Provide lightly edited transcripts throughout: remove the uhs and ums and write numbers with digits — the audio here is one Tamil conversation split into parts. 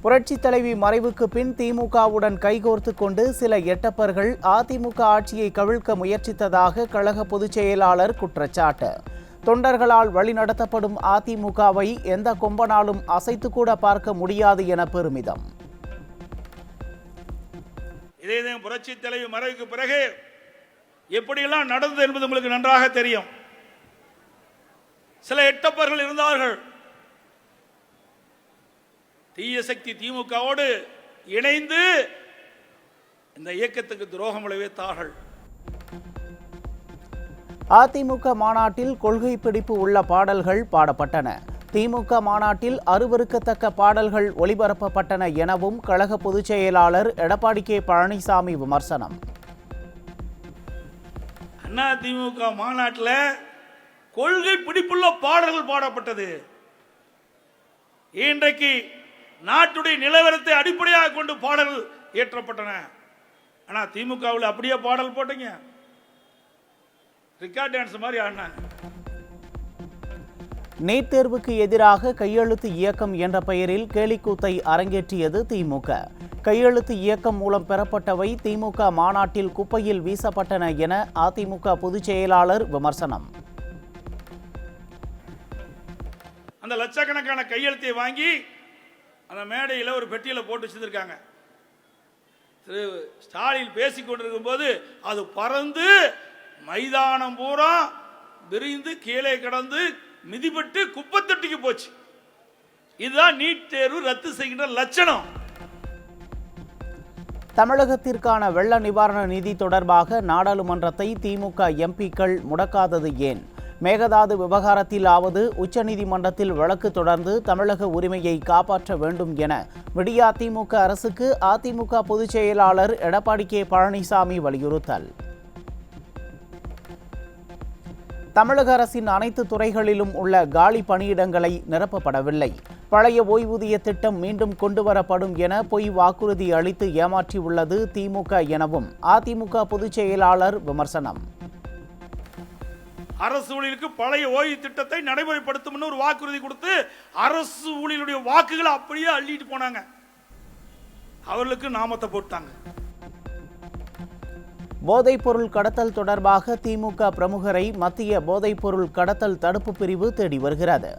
புரட்சித் தலைவி மறைவுக்கு பின் திமுகவுடன் கைகோர்த்து கொண்டு சில எட்டப்பர்கள் அதிமுக ஆட்சியை கவிழ்க்க முயற்சித்ததாக கழக பொதுச் செயலாளர் குற்றச்சாட்டு. தொண்டர்களால் வழிநடத்தப்படும் அதிமுகவை எந்த கொம்பனாலும் அசைத்து கூட பார்க்க முடியாது என பெருமிதம். இதே புரட்சித் தலைவி மறைவுக்கு பிறகு எப்படியெல்லாம் நடந்தது என்பது உங்களுக்கு நன்றாக தெரியும். சில எட்டப்பர்கள் இருந்தார்கள். தீய சக்தி திமுகவோடு இணைந்து இந்த இயக்கத்துக்கு துரோகம் விளைவித்தார்கள். அதிமுக மாநாட்டில் கொள்கை பிடிப்பு உள்ள பாடல்கள் பாடப்பட்டன. திமுக மாநாட்டில் அருவருக்கத்தக்க பாடல்கள் ஒளிபரப்பப்பட்டன எனவும் கழக பொதுச் செயலாளர் எடப்பாடி கே பழனிசாமி விமர்சனம். அதிமுக மாநாட்டில் கொள்கை பிடிப்புள்ள பாடல்கள் பாடப்பட்டது. இன்றைக்கு நாட்டுடைய நிலவரத்தை அடிப்படையாக கொண்டு பாடல்கள் இயற்றப்பட்டன. ஆனால் திமுகவில் அப்படியே பாடல் போட்டீங்க, ரிகார்ட் டான்ஸ் மாதிரி ஆடினாங்க. நீட் தேர்வுக்கு எதிராக கையெழுத்து இயக்கம் என்ற பெயரில் கேலிக்கூத்தை அரங்கேற்றியது திமுக. கையெழுத்து இயக்கம் மூலம் பெறப்பட்டவை திமுக மாநாட்டில் குப்பையில் வீசப்பட்டன என அதிமுக பொதுச் செயலாளர் விமர்சனம். அந்த லட்சக்கணக்கான கையெழுத்தை வாங்கி அந்த மேடையில் ஒரு பெட்டியில் போட்டு வச்சிருக்காங்க. திரு ஸ்டாலின் பேசிக் கொண்டிருக்கும் போது அது பறந்து மைதானம் பூரா விரிந்து கீழே கிடந்து மிதிப்பட்டு குப்பத்தொட்டிக்கு போச்சு. இதுதான் நீட் தேர்வு ரத்து செய்கின்ற லட்சணம். தமிழகத்திற்கான வெள்ள நிவாரண நிதி தொடர்பாக நாடாளுமன்றத்தை திமுக எம்பிக்கள் முடக்காதது ஏன்? மேகதாது விவகாரத்திலாவது உச்சநீதிமன்றத்தில் வழக்கு தொடர்ந்து தமிழக உரிமையை காப்பாற்ற வேண்டும் என விடியா திமுக அரசுக்கு அதிமுக பொதுச் செயலாளர் எடப்பாடி கே பழனிசாமி வலியுறுத்தல். தமிழக அரசின் அனைத்து துறைகளிலும் உள்ள காலி பணியிடங்களை நிரப்பப்படவில்லை. பழைய ஓய்வூதிய திட்டம் மீண்டும் கொண்டுவரப்படும் என பொய் வாக்குறுதி அளித்து ஏமாற்றியுள்ளது திமுக எனவும் அதிமுக பொதுச் செயலாளர் விமர்சனம். அரசு ஊழியருக்கு பழைய ஓய்வு திட்டத்தை நடைமுறைப்படுத்தும் ஒரு வாக்குறுதி கொடுத்து அரசு ஊழியருடைய வாக்குகளை அப்படியே அள்ளிட்டு போனாங்க. அவர்களுக்கு நாமத்தை போட்டாங்க. போதைப்பொருள் கடத்தல் தொடர்பாக திமுக பிரமுகரை மத்திய போதைப்பொருள் கடத்தல் தடுப்பு பிரிவு தேடி வருகிறது.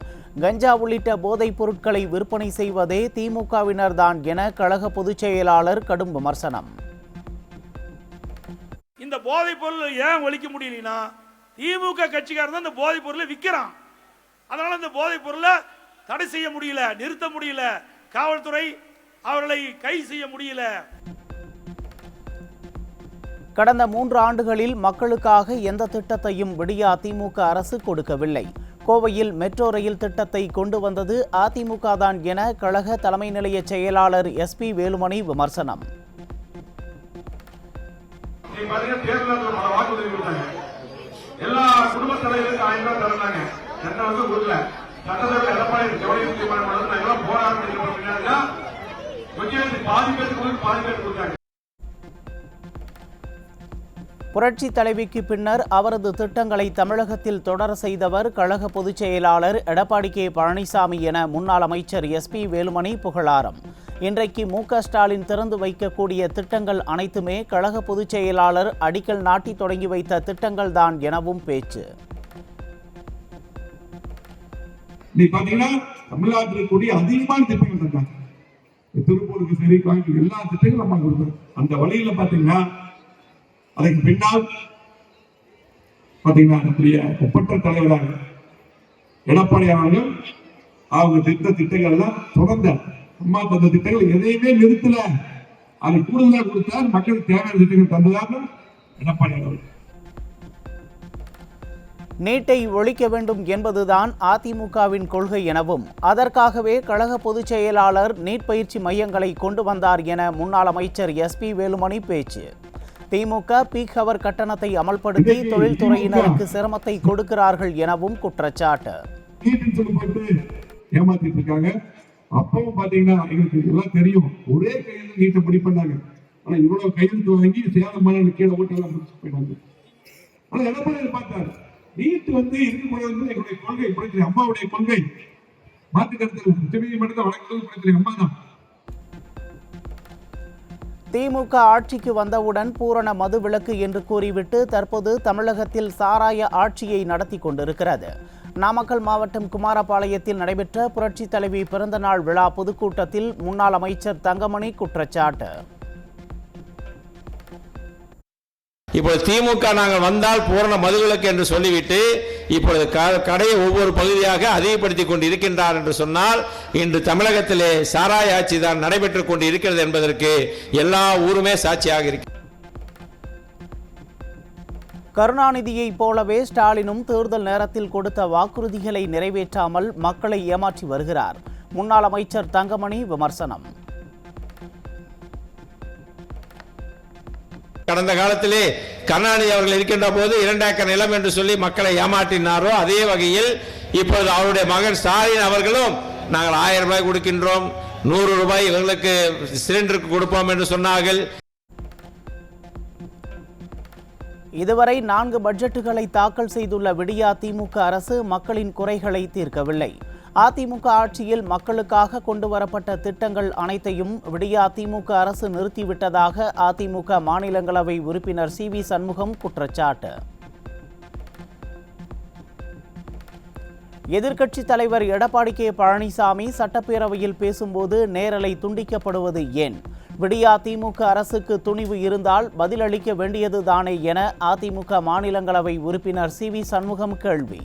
கஞ்சா உள்ளிட்ட போதைப் பொருட்களை விற்பனை செய்வதே திமுகவினர்தான் என கழக பொதுச் செயலாளர் கடும் விமர்சனம். இந்த போதைப் பொருள் ஏன் ஒழிக்க முடியலனா திமுக கட்சிக்காரர் தான் இந்த போதைப் பொருளை விற்கிறான். அதனால இந்த போதைப் பொருளை தடை செய்ய முடியல, நிறுத்த முடியல, காவல்துறை அவர்களை கைது செய்ய முடியல. கடந்த 3 ஆண்டுகளில் மக்களுக்காக எந்த திட்டத்தையும் விடியா திமுக அரசு கொடுக்கவில்லை. கோவையில் மெட்ரோ ரயில் திட்டத்தை கொண்டு வந்தது அதிமுக தான் என கழக தலைமை நிலைய செயலாளர் SP வேலுமணி விமர்சனம். எல்லா குடும்ப தலைவர்களுக்கு 1000 ரூபாய் தரலாங்க. என்ன வந்து கொடுக்கல. சட்டசபை எடப்பாடி போராட்டம் கொஞ்சம் பாதி பேருக்கு கொடுத்தாங்க. புரட்சி தலைவிக்கு பின்னர் அவரது திட்டங்களை தமிழகத்தில் தொடர செய்தவர் கழக பொதுச் செயலாளர் எடப்பாடி கே பழனிசாமி என முன்னாள் அமைச்சர் SP வேலுமணி புகழாரம். இன்றைக்கு மு.க. ஸ்டாலின் திறந்து வைக்கக்கூடிய திட்டங்கள் அனைத்துமே கழக பொதுச் செயலாளர் அடிக்கல் நாட்டி தொடங்கி வைத்த திட்டங்கள் தான் எனவும் பேச்சு. தமிழ்நாட்டில் கூடிய அதிகமான திட்டங்கள் இருக்காங்க. திருப்பூருக்கு சரி, கோயம்புத்தூர் எல்லா திட்டங்களும் நம்ம கொடுத்தோம். அந்த வழியில பாத்தீங்கன்னா அதுக்கு பின்னால் பாத்தீங்கன்னா நம்முடைய ஒப்பற்ற தலைவராக எடப்பாடி அவர்கள் அவங்க திட்டங்கள் எல்லாம் தொடர்ந்த அம்மா தந்த திட்டங்கள் எதையுமே நிறுத்தல. அதை கூடுதலாக கொடுத்தார். மக்களுக்கு தேவையான திட்டங்கள் தந்ததாக எடப்பாடி அவர்கள். நீட்டை ஒழிக்க வேண்டும் என்பதுதான் அதிமுகவின் கொள்கை எனவும் அதற்காகவே கழக பொதுச் செயலாளர் நீட் பயிற்சி மையங்களை கொண்டு வந்தார் என முன்னாள் அமைச்சர் SP வேலுமணி பேச்சு. திமுக பீக் ஹவர் கட்டணத்தை அமல்படுத்தி தொழில்துறையினருக்கு சிரமத்தை கொடுக்கிறார்கள் எனவும் குற்றச்சாட்டு. ஏமாத்திட்டு இருக்காங்க. அப்பவும் பாத்தீங்கன்னா எங்களுக்கு எல்லாம் தெரியும். ஒரே கையில் நீட்டை படிப்பாங்க. ஆனா இவ்வளவு கையெழுத்து வாங்கி சேலம் மாநில கீழே ஓட்டெல்லாம் போயிட்டாங்க. ஆனா எடப்பாடி பார்த்தாரு, நீட் வந்து இருக்கக்கூடாது எங்களுடைய கொள்கை, அம்மாவுடைய கொள்கை. மாற்று கருத்து உச்சநீதிமன்றத்தை வழக்குகள் அம்மா தான். திமுக ஆட்சிக்கு வந்தவுடன் பூரண மதுவிலக்கு என்று கூறிவிட்டு தற்போது தமிழகத்தில் சாராய ஆட்சியை நடத்தி கொண்டிருக்கிறது. நாமக்கல் மாவட்டம் குமாரபாளையத்தில் நடைபெற்ற புரட்சித் தலைவி பிறந்தநாள் விழா பொதுக்கூட்டத்தில் முன்னாள் அமைச்சர் தங்கமணி குற்றச்சாட்டு. இப்பொழுது திமுக நாங்கள் வந்தால் பூரண மதுவிலக்கு என்று சொல்லிவிட்டு இப்பொழுது கடையை ஒவ்வொரு பகுதியாக அதிகப்படுத்திக் கொண்டு இருக்கின்றார் என்று சொன்னால் இன்று தமிழகத்திலே சாராய ஆட்சி தான் நடைபெற்றுக் கொண்டு இருக்கிறது என்பதற்கு எல்லா ஊருமே சாட்சியாக இருக்கிறது. கருணாநிதியைப் போலவே ஸ்டாலினும் தேர்தல் நேரத்தில் கொடுத்த வாக்குறுதிகளை நிறைவேற்றாமல் மக்களை ஏமாற்றி வருகிறார். முன்னாள் அமைச்சர் தங்கமணி விமர்சனம். கடந்த காலத்திலே கருணாநிதி அவர்கள் இருக்கின்ற போது 2 ஏக்கர் நிலம் என்று சொல்லி மக்களை ஏமாற்றினாரோ அதே வகையில் இப்போது அவருடைய மகன் ஸ்டாலின் அவர்களும் நாங்கள் 1000 ரூபாய் கொடுக்கின்றோம், 100 ரூபாய் இவர்களுக்கு சிலிண்டருக்கு கொடுப்போம் என்று சொன்னார்கள். இதுவரை 4 பட்ஜெட்டுகளை தாக்கல் செய்துள்ள விடியா திமுக அரசு மக்களின் குறைகளை தீர்க்கவில்லை. அதிமுக ஆட்சியில் மக்களுக்காக கொண்டு வரப்பட்ட திட்டங்கள் அனைத்தையும் விடியா திமுக அரசு நிறுத்திவிட்டதாக அதிமுக மாநிலங்களவை உறுப்பினர் CV சண்முகம் குற்றச்சாட்டு. எதிர்க்கட்சித் தலைவர் எடப்பாடி K பழனிசாமி சட்டப்பேரவையில் பேசும்போது நேரலை துண்டிக்கப்படுவது ஏன்? விடியா திமுக அரசுக்கு துணிவு இருந்தால் பதிலளிக்க வேண்டியதுதானே என அதிமுக மாநிலங்களவை உறுப்பினர் CV சண்முகம் கேள்வி.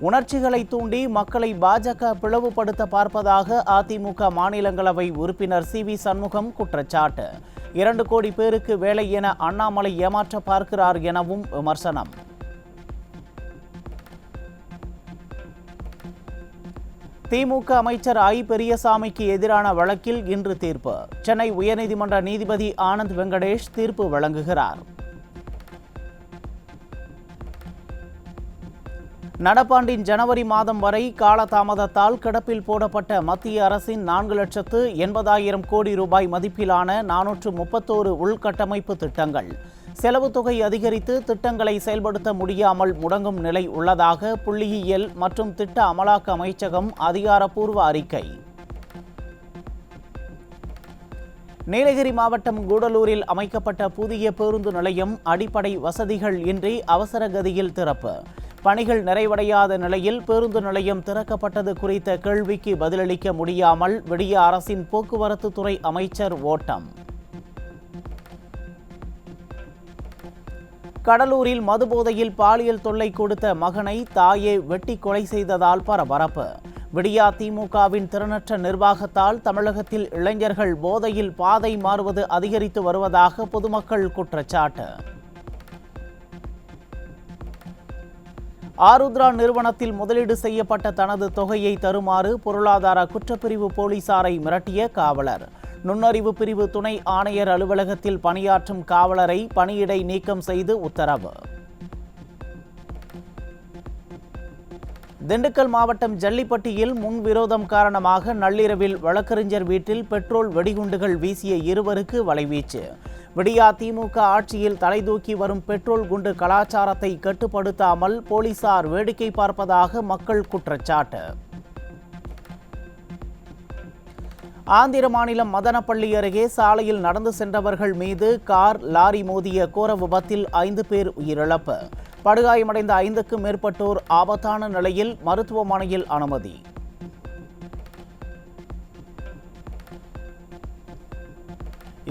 உணர்ச்சிகளை தூண்டி மக்களை பாஜக பிளவுபடுத்த பார்ப்பதாக அதிமுக மாநிலங்களவை உறுப்பினர் CV சண்முகம் குற்றச்சாட்டு. 2 கோடி பேருக்கு வேலை என அண்ணாமலை ஏமாற்ற பார்க்கிறார் எனவும் விமர்சனம். திமுக அமைச்சர் I பெரியசாமிக்கு எதிரான வழக்கில் இன்று தீர்ப்பு. சென்னை உயர்நீதிமன்ற நீதிபதி ஆனந்த் வெங்கடேஷ் தீர்ப்பு வழங்குகிறார். நடப்பாண்டின் ஜனவரி மாதம் வரை காலதாமதத்தால் கிடப்பில் போடப்பட்ட மத்திய அரசின் 4,80,000 கோடி ரூபாய் மதிப்பிலான 431 உள்கட்டமைப்பு திட்டங்கள் செலவு தொகை அதிகரித்து திட்டங்களை செயல்படுத்த முடியாமல் முடங்கும் நிலை உள்ளதாக புள்ளியியல் மற்றும் திட்ட அமலாக்க அமைச்சகம் அதிகாரப்பூர்வ அறிக்கை. நீலகிரி மாவட்டம் கூடலூரில் அமைக்கப்பட்ட புதிய பேருந்து நிலையம் அடிப்படை வசதிகள் இன்றி அவசர கதியில் திறப்பு. பணிகள் நிறைவடையாத நிலையில் பேருந்து நிலையம் திறக்கப்பட்டது குறித்த கேள்விக்கு பதிலளிக்க முடியாமல் விடியா அரசின் போக்குவரத்து துறை அமைச்சர் ஓட்டம். கடலூரில் மதுபோதையில் பாலியல் தொல்லை கொடுத்த மகனை தாயே வெட்டி கொலை செய்ததால் பரபரப்பு. விடியா திமுகவின் திறனற்ற நிர்வாகத்தால் தமிழகத்தில் இளைஞர்கள் போதையில் பாதை மாறுவது அதிகரித்து வருவதாக பொதுமக்கள் குற்றச்சாட்டு. ஆருத்ரா நிறுவனத்தில் முதலீடு செய்யப்பட்ட தனது தொகையை தருமாறு பொருளாதார குற்றப்பிரிவு போலீசாரை மிரட்டிய காவலர். நுண்ணறிவு பிரிவு துணை ஆணையர் அலுவலகத்தில் பணியாற்றும் காவலரை பணியிடை நீக்கம் செய்து உத்தரவு. திண்டுக்கல் மாவட்டம் ஜல்லிப்பட்டியில் முன்விரோதம் காரணமாக நள்ளிரவில் வழக்கறிஞர் வீட்டில் பெட்ரோல் வெடிகுண்டுகள் வீசிய 2 வலைவீச்சு. விடியா திமுக ஆட்சியில் தலைதூக்கி வரும் பெட்ரோல் குண்டு கலாச்சாரத்தை கட்டுப்படுத்தாமல் போலீசார் வேடிக்கை பார்ப்பதாக மக்கள் குற்றச்சாட்டு. ஆந்திர மாநிலம் மதனப்பள்ளி அருகே சாலையில் நடந்து சென்றவர்கள் மீது கார் லாரி மோதிய கோர விபத்தில் 5 பேர் உயிரிழப்பு. படுகாயமடைந்த 5க்கும் மேற்பட்டோர் ஆபத்தான நிலையில் மருத்துவமனையில் அனுமதி.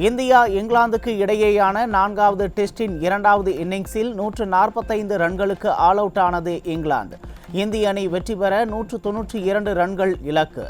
இந்தியா இங்கிலாந்துக்கு இடையேயான 4வது டெஸ்டின் 2வது இன்னிங்ஸில் 145 ரன்களுக்கு ஆல் அவுட் ஆனது இங்கிலாந்து. இந்திய அணி வெற்றி பெற 192 ரன்கள் இலக்கு.